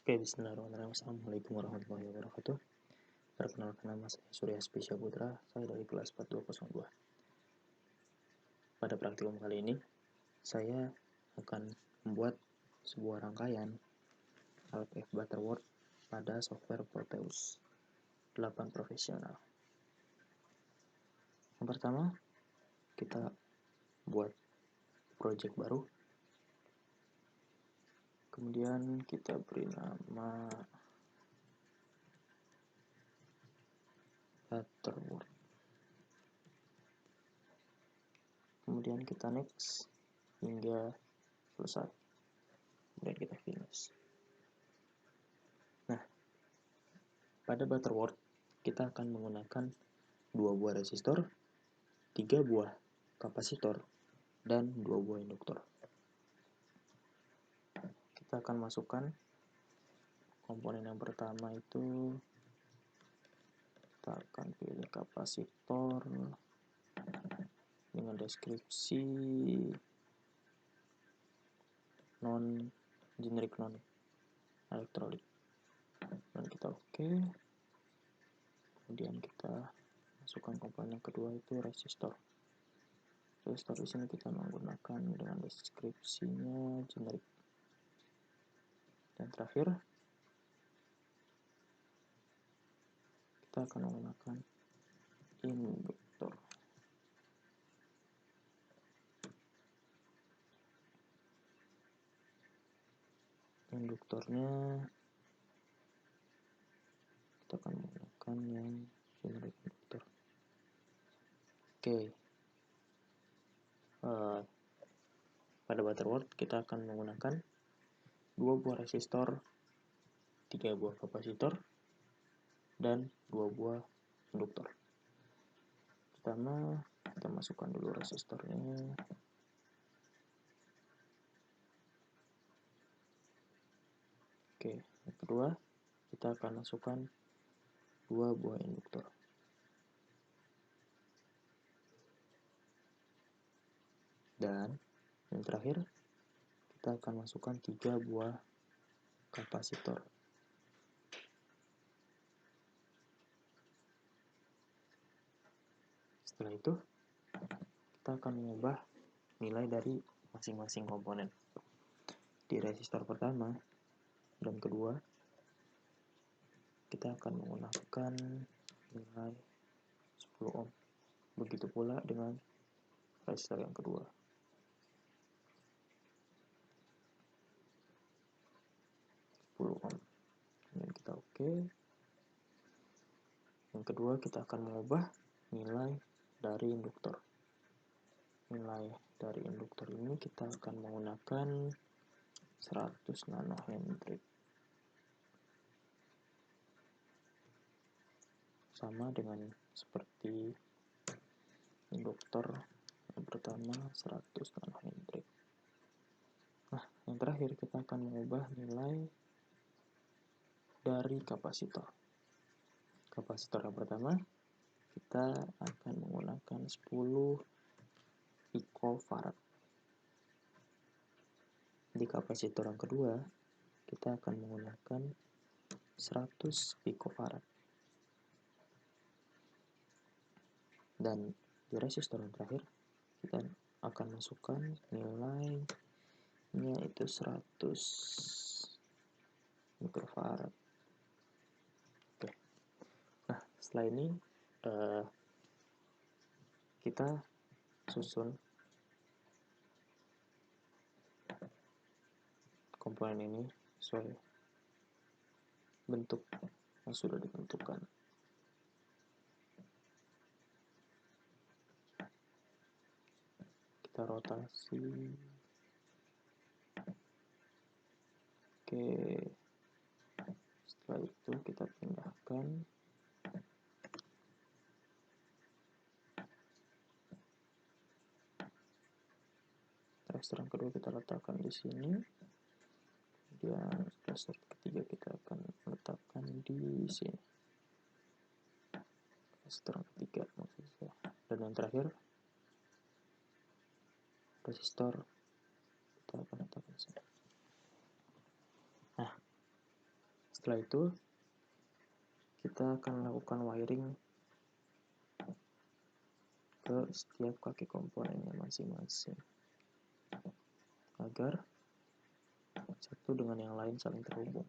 Oke, bismillahirrahmanirrahim. Assalamualaikum warahmatullahi wabarakatuh. Perkenalkan, nama saya Surya Spesya Putra, saya dari kelas 4202. Pada praktikum kali ini, saya akan membuat sebuah rangkaian LPF Butterworth pada software Proteus 8 profesional. Yang pertama, kita buat project baru. Kemudian kita beri nama Butterworth. Kemudian kita next hingga selesai. Kemudian kita finish. Nah, pada Butterworth kita akan menggunakan 2 buah resistor, 3 buah kapasitor, dan 2 buah induktor. Kita akan masukkan komponen yang pertama itu, kita akan pilih kapasitor dengan deskripsi non-generic non-elektrolit. Dan kita oke. Kemudian kita masukkan komponen yang kedua itu resistor. Resistor di sini kita menggunakan dengan deskripsinya generic. Dan terakhir, kita akan menggunakan induktor. Induktornya kita akan menggunakan yang generic induktor. Oke. Pada Butterworth kita akan menggunakan 2 buah resistor, 3 buah kapasitor, dan 2 buah induktor. Pertama, kita masukkan dulu resistornya. Oke, yang kedua, kita akan masukkan 2 buah induktor. Dan yang terakhir, kita akan masukkan 3 buah kapasitor. Setelah itu, kita akan mengubah nilai dari masing-masing komponen. Di resistor pertama dan kedua, kita akan menggunakan nilai 10 ohm. Begitu pula dengan resistor yang kedua. Kemudian kita oke. Yang kedua, kita akan mengubah nilai dari induktor. Nilai dari induktor ini kita akan menggunakan 100 nanohenry. Sama dengan seperti induktor yang pertama, 100 nanohenry. Nah, yang terakhir kita akan mengubah nilai dari kapasitor. Kapasitor yang pertama, kita akan menggunakan 10 picofarad. Di kapasitor yang kedua, kita akan menggunakan 100 picofarad. Dan di resistor yang terakhir, kita akan masukkan nilainya itu 100 mikrofarad. Oke. Nah, setelah ini kita susun komponen ini sesuai bentuk yang sudah ditentukan. Kita rotasi. Oke. Setelah itu kita pindahkan. Resistor yang kedua kita letakkan di sini. Kemudian resistor ketiga kita akan letakkan di sini. Resistor yang ketiga maksudnya. Dan yang terakhir, resistor kita akan letakkan di sini. Nah, Setelah itu kita akan lakukan wiring ke setiap kaki komponennya masing-masing agar satu dengan yang lain saling terhubung.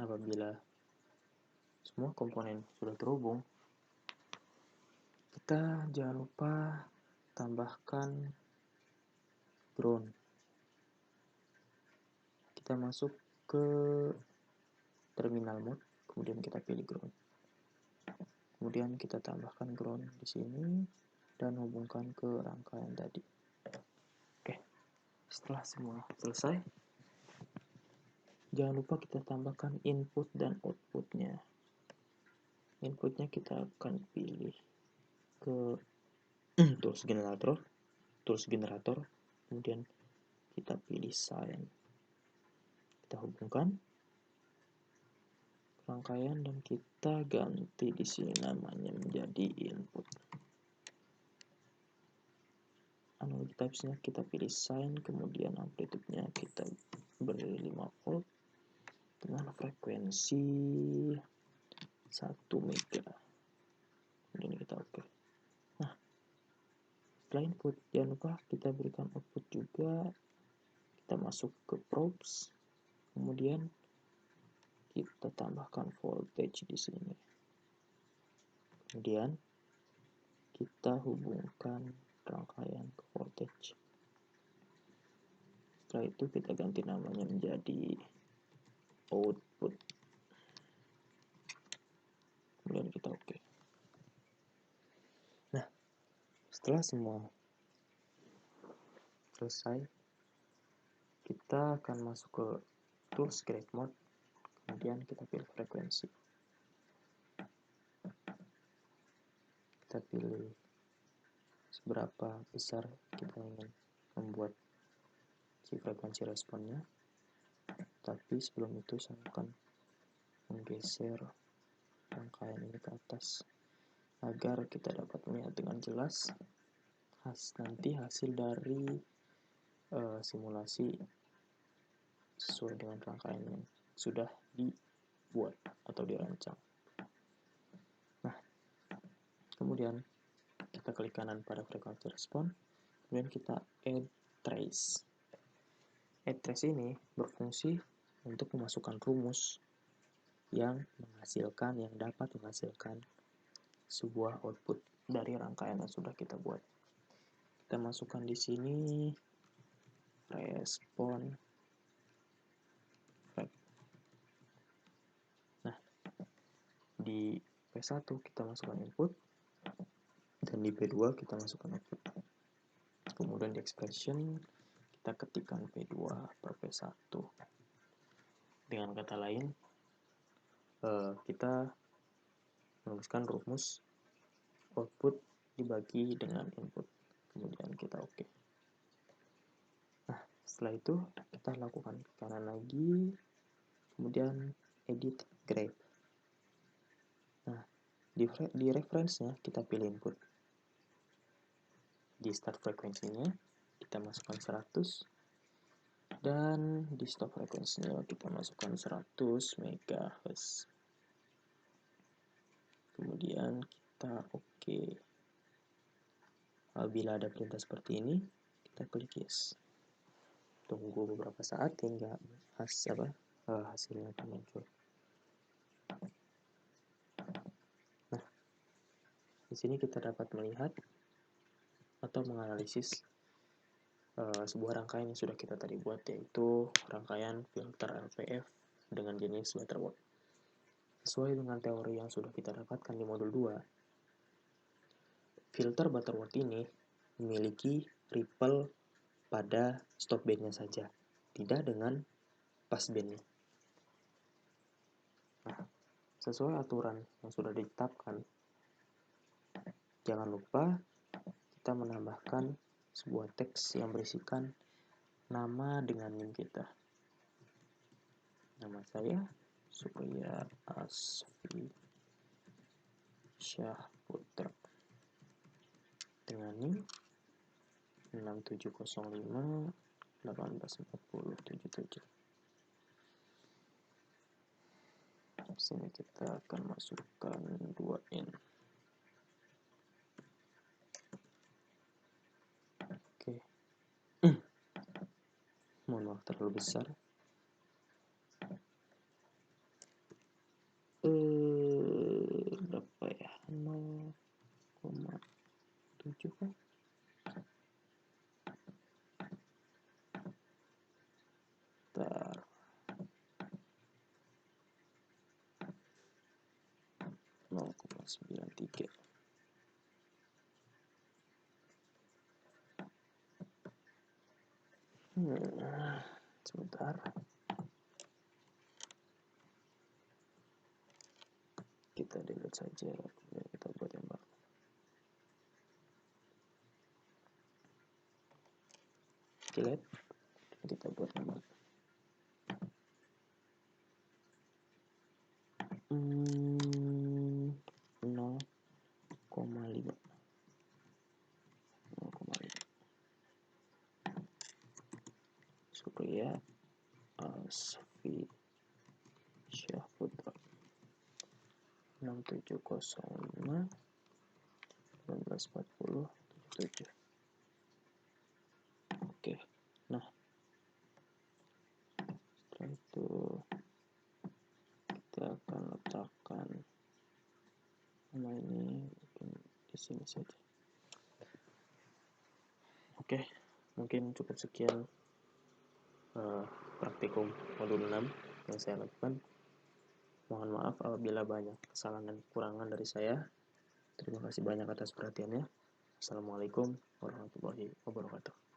Apabila semua komponen sudah terhubung, kita jangan lupa tambahkan ground. Kita masuk ke terminal mode, kemudian kita pilih ground. Kemudian kita tambahkan ground di sini dan hubungkan ke rangkaian tadi. Oke, setelah semua selesai, jangan lupa kita tambahkan input dan outputnya. Inputnya kita akan pilih ke tools generator, kemudian kita pilih sign. Kita hubungkan rangkaian dan kita ganti di sini namanya menjadi input. Analog types-nya kita pilih sign, kemudian amplitude-nya kita beri 5 volt dengan frekuensi 1 mega. Kemudian kita oke. Nah, setelah input, jangan lupa kita berikan output juga. Kita masuk ke probes, kemudian kita tambahkan voltage di sini. Kemudian kita hubungkan rangkaian ke voltage. Setelah itu kita ganti namanya menjadi output. Kemudian kita oke. Nah, setelah semua selesai, kita akan masuk ke tools grid mode, kemudian kita pilih frekuensi. Kita pilih seberapa besar kita ingin membuat si frekuensi responnya. Tapi sebelum itu saya akan menggeser rangkaian ini ke atas agar kita dapat melihat dengan jelas nanti hasil dari simulasi sesuai dengan rangkaian yang sudah dibuat atau dirancang. Nah, kemudian kita klik kanan pada frekuensi respon, kemudian kita add trace. Add trace ini berfungsi untuk memasukkan rumus yang dapat menghasilkan sebuah output dari rangkaian yang sudah kita buat. Kita masukkan di sini respon. Nah, di P1 kita masukkan input dan di P2 kita masukkan output. Kemudian di expression kita ketikkan P2 per P1. Dengan kata lain, kita menuliskan rumus output dibagi dengan input. Kemudian kita oke. Nah, setelah itu kita lakukan ke kanan lagi, kemudian edit graph. Nah, di reference-nya kita pilih input. Di start frekuensinya kita masukkan 100 dan di stop frekuensinya kita masukkan 100 MHz. Kemudian kita oke. Apabila ada perintah seperti ini, kita klik yes. Tunggu beberapa saat hingga hasilnya akan muncul. Nah, di sini kita dapat melihat atau menganalisis sebuah rangkaian yang sudah kita tadi buat, yaitu rangkaian filter LPF dengan jenis Butterworth. Sesuai dengan teori yang sudah kita dapatkan di modul 2, filter Butterworth ini memiliki ripple pada stop bandnya saja, tidak dengan pass bandnya. Nah, sesuai aturan yang sudah ditetapkan, Jangan lupa kita menambahkan sebuah teks yang berisikan nama dengan NIM kita. Nama saya Surya Asfi Syahputra dengan NIM 6705 184077. Di sini kita akan masukkan 2N. Oke. Mohon maaf terlalu besar. Berapa ya? 0,7 kan? Bentar. 0,93. Sebentar. Kita delete saja, kemudian kita buat yang baru. Delete, kita buat yang baru. 0,5. Surya Asfi Syahputra 6705 194077. Oke, nah setelah itu kita akan letakkan nama ini mungkin di sini saja. Oke, mungkin cukup sekian praktikum modul 6 yang saya lakukan. Mohon maaf apabila banyak kesalahan dan kekurangan dari saya. Terima kasih banyak atas perhatiannya. Assalamualaikum warahmatullahi wabarakatuh.